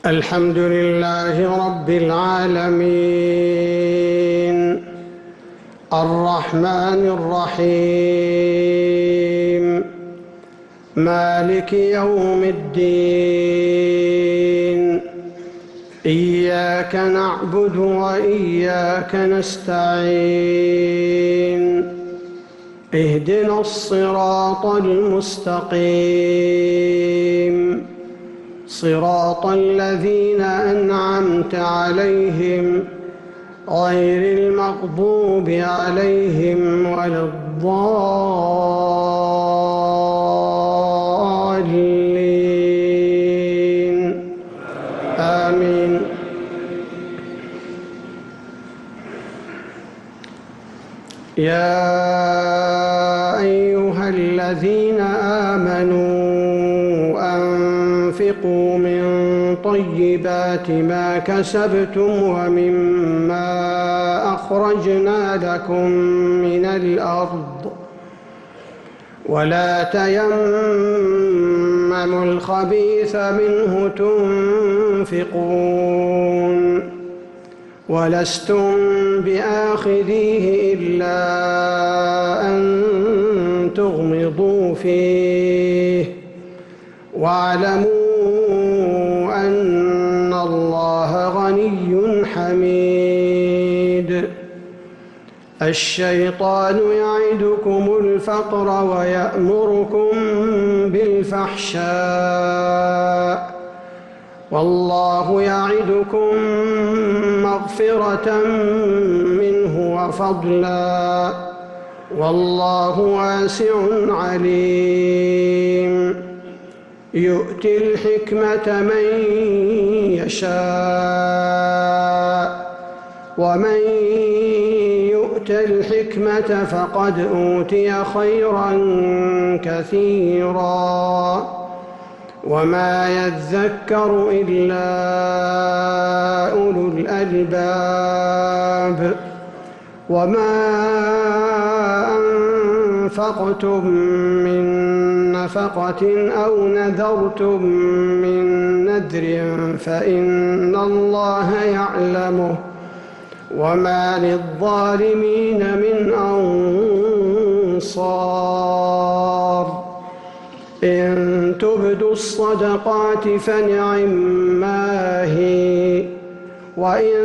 الحمد لله رب العالمين، الرحمن الرحيم، مالك يوم الدين. إياك نعبد وإياك نستعين. اهدنا الصراط المستقيم، صراط الذين أنعمت عليهم غير المغضوب عليهم ولا الضالين. آمين. يا أيها الذين آمنوا أنفقوا من طيبات ما كسبتم ومما أخرجنا لكم من الأرض، ولا تيمموا الخبيث منه تنفقون ولستم بآخذيه إلا أن تغمضوا فيه، واعلموا أن الله غني حميد. الشيطان يعدكم الفقر ويأمركم بالفحشاء، والله يعدكم مغفرة منه وفضلا، والله واسع عليم. يؤتي الحكمة من يشاء، ومن يؤت الحكمة فقد أوتي خيرا كثيرا، وما يذكر إلا أولو الألباب. وما أنفقتم من نفقة أو نذرتم من نذر فإن الله يعلمه، وما للظالمين من أنصار. إن تبدوا الصدقات فنعما هي، وإن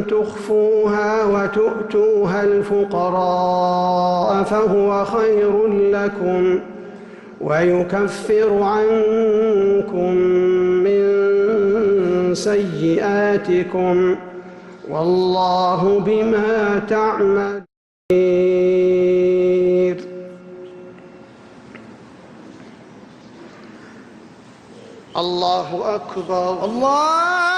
تخفوها وتؤتوها الفقراء فهو خير لكم، ويكفر عنكم من سيئاتكم، والله بما تعملون بصير. الله أكبر. الله